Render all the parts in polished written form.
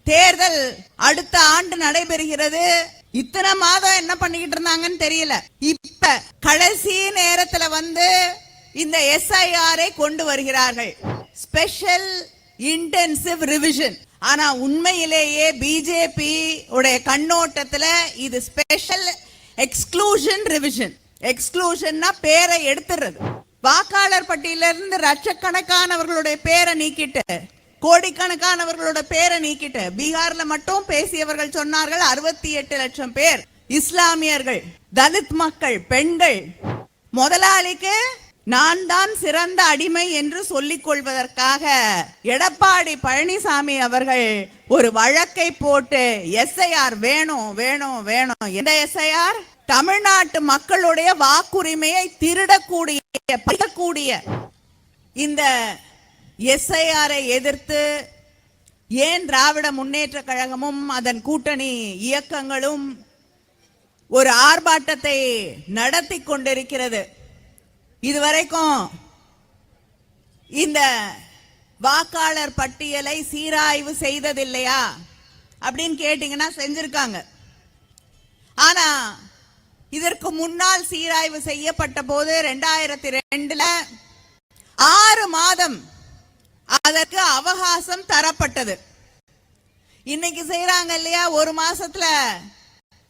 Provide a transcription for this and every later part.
தேர்தல் அடுத்த ஆண்டு நடைபெறுகிறது. இத்தனை மாதம் என்ன பண்ணிக்கிட்டு இருந்தாங்கன்னு தெரியல. இப்ப கடைசி நேரத்துல இந்த எஸ்ஐஆரை கொண்டு வருகிறார்கள், ஸ்பெஷல் இன்டென்சிவ் ரிவிஷன். ஆனா உண்மையிலேயே பிஜேபி உடைய கண்ணோட்டத்துல இது ஸ்பெஷல் எக்ஸ்க்ளூஷன் ரிவிஷன். எக்ஸ்க்ளூஷன்னா பேரை எடுத்துறது. வாக்காளர் பட்டியலிருந்து லட்சக்கணக்கானவர்களுடைய பேரை நீக்கிட்டு, கோடிக்கணக்கானவர்களோட பேரை நீக்கிட்டு, பீகார்ல மட்டும் பேசியவர்கள் சொன்னார்கள் 68 லட்சம் பேர் இஸ்லாமியர்கள், தலித் மக்கள், பெண்கள். முதலாளிக்கு நான் தான் சிறந்த அடிமை என்று சொல்லிக் கொள்வதற்காக எடப்பாடி பழனிசாமி அவர்கள் ஒரு வழக்கை போட்டு எஸ்ஐஆர் வேணும் வேணும் வேணும். எந்த எஸ்ஐஆர்? தமிழ்நாட்டு மக்களுடைய வாக்குரிமையை திருடக்கூடிய இந்த எஸ்ஐஆரை எதிர்த்து ஏன் திராவிட முன்னேற்ற கழகமும் அதன் கூட்டணி இயக்கங்களும் ஒரு ஆர்ப்பாட்டத்தை நடத்தி கொண்டிருக்கிறது. இதுவரைக்கும் இந்த வாக்காளர் பட்டியலை சீராய்வு செய்ததில்லையா அப்படின்னு கேட்டீங்கன்னா செஞ்சிருக்காங்க. ஆனா இதற்கு முன்னால் சீராய்வு செய்யப்பட்ட போது 2002 6 மாதம் அதற்கு அவகாசம் தரப்பட்டது. இன்னைக்கு செய்யறாங்க இல்லையா, 1 மாசத்துல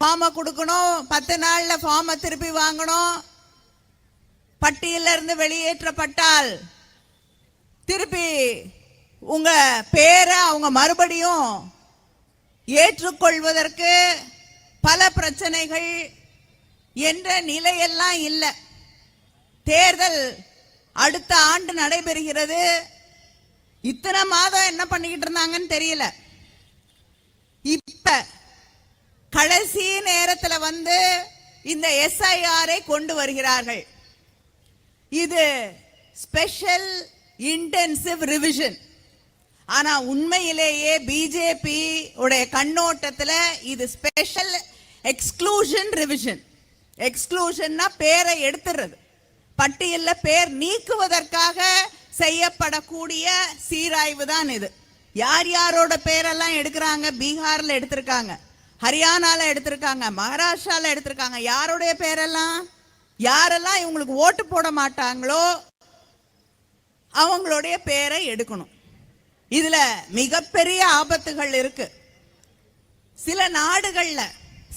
ஃபார்மை கொடுக்கணும், 10 நாள்ல ஃபார்மை திருப்பி வாங்கணும். பட்டியல இருந்து வெளியேற்றப்பட்டால் திருப்பி உங்க பேரை அவங்க மறுபடியும் ஏற்றுக்கொள்வதற்கு பல பிரச்சனைகள் என்ற நிலையெல்லாம் இல்லை. தேர்தல் அடுத்த ஆண்டு நடைபெறுகிறது. இத்தனை மாதம் என்ன பண்ணிக்கிட்டு இருந்தாங்கன்னு தெரியல. இப்ப கடைசி நேரத்துல இந்த எஸ்ஐஆரை கொண்டு வருகிறார்கள். இது ஸ்பெஷல் இன்டென்சிவ் ரிவிஷன். ஆனா உண்மையிலேயே பிஜேபி உடைய கண்ணோட்டத்துல இது ஸ்பெஷல் எக்ஸ்க்ளூஷன் ரிவிஷன். எக்ஸ்க்ளூஷன்னா பேரை எடுத்துறது, பட்டியல்ல பேர் நீக்குவதற்காக செய்யப்படக்கூடிய சீராய்வு தான் இது. யார் யாரோட பேரெல்லாம் எடுக்கிறாங்க? பீகார்ல எடுத்திருக்காங்க, ஹரியானால எடுத்திருக்காங்க, மகாராஷ்டிரால எடுத்திருக்காங்க. யாருடைய பேரெல்லாம்? யாரெல்லாம் இவங்களுக்கு ஓட்டு போட மாட்டாங்களோ அவங்களுடைய பேரை எடுக்கணும். இதுல மிகப்பெரிய ஆபத்துகள் இருக்கு. சில நாடுகள்ல,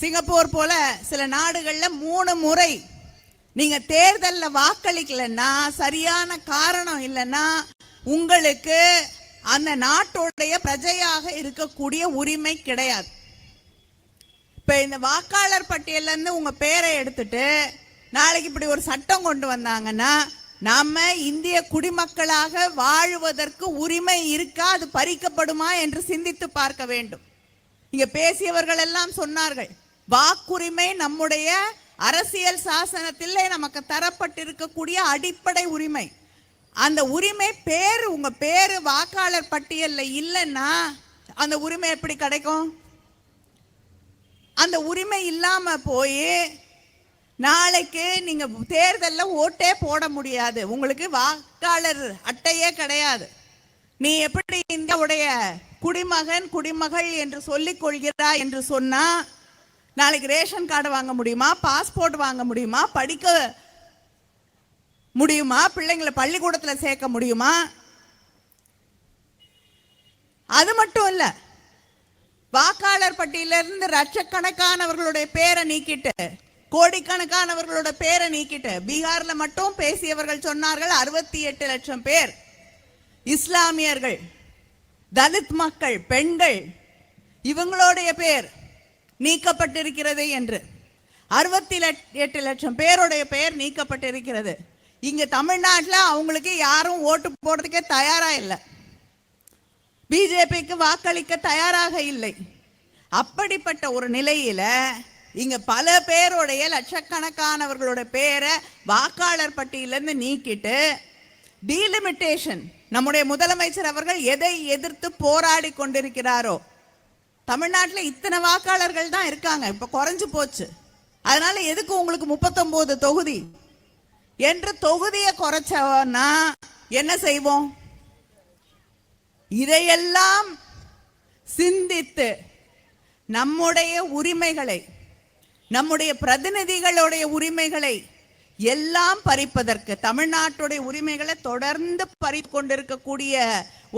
சிங்கப்பூர் போல சில நாடுகள்ல 3 முறை நீங்க தேர்தல்ல வாக்களிக்கலன்னா, சரியான காரணம் இல்லைன்னா உங்களுக்கு அந்த நாட்டுடைய பிரஜையாக இருக்கக்கூடிய உரிமை கிடையாது. இப்ப இந்த வாக்காளர் பட்டியல்ல இருந்து உங்க பேரை எடுத்துட்டு நாளைக்கு இப்படி ஒரு சட்டம் கொண்டு வந்தாங்கன்னா, நாம இந்திய குடிமக்களாக வாழ்வதற்கு உரிமை இருக்கா, அது பறிக்கப்படுமா என்று சிந்தித்து பார்க்க வேண்டும். இங்க பேசியவர்கள் எல்லாம் சொன்னார்கள், வாக்குரிமை நம்முடைய அரசியல் சாசனத்திலே நமக்கு தரப்பட்டிருக்கக்கூடிய அடிப்படை உரிமை. அந்த உரிமை பேரு, உங்க பேரு வாக்காளர் பட்டியல்ல இல்லைன்னா அந்த உரிமை எப்படி கிடைக்கும்? அந்த உரிமை இல்லாம போய் நாளைக்கு நீங்க தேர்தலில் ஓட்டே போட முடியாது, உங்களுக்கு வாக்காளர் அட்டையே கிடையாது. நீ எப்படி இந்தியாவுடைய குடிமகன் குடிமகள் என்று சொல்லிக் கொள்கிறாய் என்று சொன்னா நாளைக்கு ரேஷன் கார்டு வாங்க முடியுமா, பாஸ்போர்ட் வாங்க முடியுமா, படிக்க முடியுமா, பிள்ளைங்களை பள்ளிக்கூடத்தில் சேர்க்க முடியுமா? அது மட்டும் இல்ல, வாக்காளர் பட்டியலிருந்து லட்சக்கணக்கானவர்களுடைய பேரை நீக்கிட்டு, கோடிக்கணக்கானவர்களோட பேரை நீக்கிட்டு, பீகார்ல மட்டும் பேசியவர்கள் சொன்னார்கள் 68 லட்சம் பேர் இஸ்லாமியர்கள், தலித் மக்கள், பெண்கள், இவங்களுடைய பேர் நீக்கப்பட்டிருக்கிறது என்று. 68 லட்சம் பேருடைய பெயர் நீக்கப்பட்டிருக்கிறது. இங்க தமிழ்நாட்டில் அவங்களுக்கு யாரும் ஓட்டு போடுறதுக்கே தயாரா இல்லை, பிஜேபிக்கு வாக்களிக்க தயாராக இல்லை. அப்படிப்பட்ட ஒரு நிலையில இங்க பல பேருடைய லட்சக்கணக்கானவர்களோட பேரை வாக்காளர் பட்டியலிருந்து நீக்கிட்டு டீலிமிட்டேஷன், நம்முடைய முதலமைச்சர் அவர்கள் எதை எதிர்த்து போராடி கொண்டிருக்கிறாரோ, தமிழ்நாட்டில் இத்தனை வாக்காளர்கள் தான் இருக்காங்க, இப்ப குறைஞ்சு போச்சு, அதனால எதுக்கு உங்களுக்கு 39 தொகுதி என்று தொகுதியை குறைச்சோன்னா என்ன செய்வோம்? இதையெல்லாம் சிந்தித்து நம்முடைய உரிமைகளை, நம்முடைய பிரதிநிதிகளுடைய உரிமைகளை எல்லாம் பறிப்பதற்கு, தமிழ்நாட்டுடைய உரிமைகளை தொடர்ந்து பறித்து கொண்டிருக்கக்கூடிய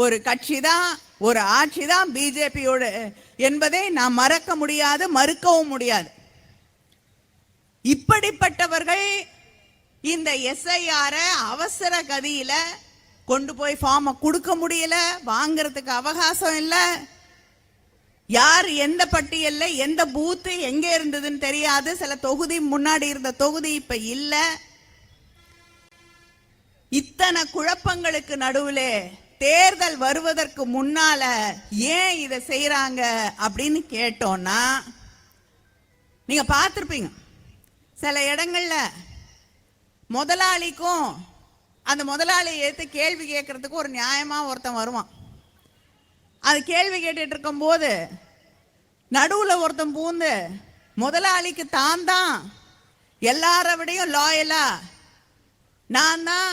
ஒரு கட்சி தான், ஒரு ஆட்சி தான் பிஜேபியோட என்பதை நாம் மறக்க முடியாது, மறுக்கவும் முடியாது. இப்படிப்பட்டவர்கள் இந்த எஸ்ஐஆர் அவசர கதியில கொண்டு போய் ஃபார்மை கொடுக்க முடியல, வாங்கிறதுக்கு அவகாசம் இல்லை, யார் எந்த பட்டியல்ல எந்த பூத்து எங்க இருந்ததுன்னு தெரியாது, சில தொகுதி முன்னாடி இருந்த தொகுதி இப்ப இல்ல. இத்தனை குழப்பங்களுக்கு நடுவுல தேர்தல் வருவதற்கு முன்னால ஏன் இதை செய்யறாங்க அப்படின்னு கேட்டோம்னா, நீங்க பார்த்திருப்பீங்க சில இடங்கள்ல முதலாளிக்கும் அந்த முதலாளியை ஏற்று கேள்வி கேட்கறதுக்கு ஒரு நியாயமா ஒருத்தன் வருவான். அது கேள்வி கேட்டுட்டு இருக்கும் போது நடுவுல ஒருத்தன் பூந்து முதலாளிக்கு தான் எல்லார விடையும் லாயலா, நான் தான்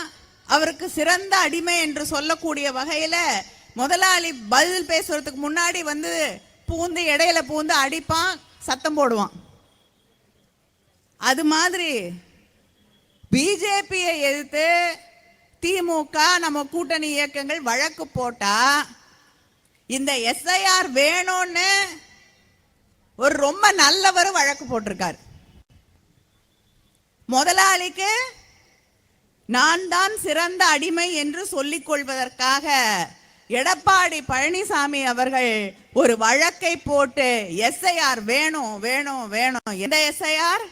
அவருக்கு சிறந்த அடிமை என்று சொல்லக்கூடிய வகையில முதலாளி பதில் பேசுறதுக்கு முன்னாடி வந்து பூந்து இடையில பூந்து அடிப்பான், சத்தம் போடுவான். அது மாதிரி பிஜேபியை எதிர்த்து திமுக நம்ம கூட்டணி இயக்கங்கள் வழக்கு போட்டா இந்த எஸ்ஐஆர் வேணும்னு ஒரு ரொம்ப நல்லவர் வழக்கு போட்டிருக்கார். முதலாளிக்கு நான் தான் சிறந்த அடிமை என்று சொல்லிக் கொள்வதற்காக எடப்பாடி பழனிசாமி அவர்கள் ஒரு வழக்கை போட்டு எஸ்ஐஆர் வேணும் வேணும் வேணும். எந்த எஸ்ஐஆர்?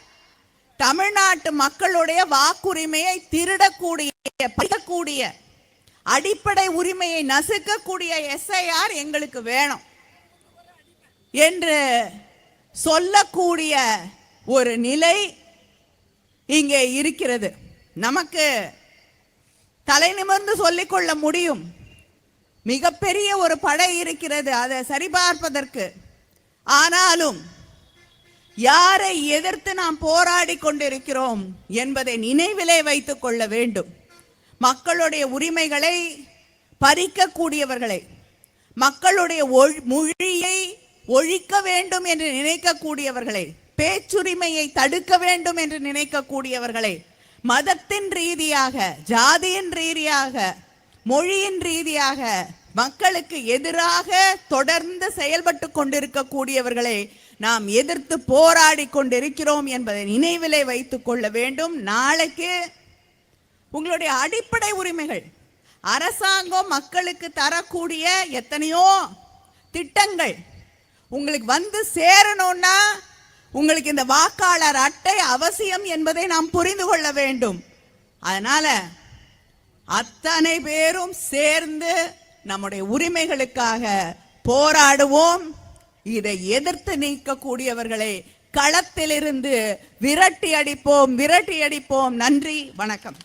தமிழ்நாட்டு மக்களுடைய வாக்குரிமையை திருடக்கூடிய, பறிக்கக்கூடிய, அடிப்படை உரிமையை நசுக்கக்கூடிய எஸ்ஐஆர் எங்களுக்கு வேணும் என்று சொல்லக்கூடிய ஒரு நிலை இங்கே இருக்கிறது. நமக்கு தலை நிமிர்ந்து சொல்லிக்கொள்ள முடியும், மிகப்பெரிய ஒரு படை இருக்கிறது அதை சரிபார்ப்பதற்கு. ஆனாலும் யாரை எதிர்த்து நாம் போராடி கொண்டிருக்கிறோம் என்பதை நினைவிலே வைத்துக் கொள்ள வேண்டும். மக்களுடைய உரிமைகளை பறிக்கக்கூடியவர்களை, மக்களுடைய மொழியை ஒழிக்க வேண்டும் என்று நினைக்கக்கூடியவர்களை, பேச்சுரிமையை தடுக்க வேண்டும் என்று நினைக்கக்கூடியவர்களை, மதத்தின் ரீதியாக, ஜாதியின் ரீதியாக, மொழியின் ரீதியாக மக்களுக்கு எதிராக தொடர்ந்து செயல்பட்டு கொண்டிருக்கக்கூடியவர்களை நாம் எதிர்த்து போராடி கொண்டிருக்கிறோம் என்பதை நினைவிலே வைத்துக் கொள்ள வேண்டும். நாளைக்கு உங்களுடைய அடிப்படை உரிமைகள், அரசாங்கம் மக்களுக்கு தரக்கூடிய எத்தனையோ திட்டங்கள் உங்களுக்கு வந்து சேரணும்னா உங்களுக்கு இந்த வாக்காளர் அட்டை அவசியம் என்பதை நாம் புரிந்து கொள்ள வேண்டும். அதனால அத்தனை பேரும் சேர்ந்து நம்முடைய உரிமைகளுக்காக போராடுவோம். இதை எதிர்த்து நீக்கக்கூடியவர்களை களத்திலிருந்து விரட்டி அடிப்போம், விரட்டி அடிப்போம். நன்றி, வணக்கம்.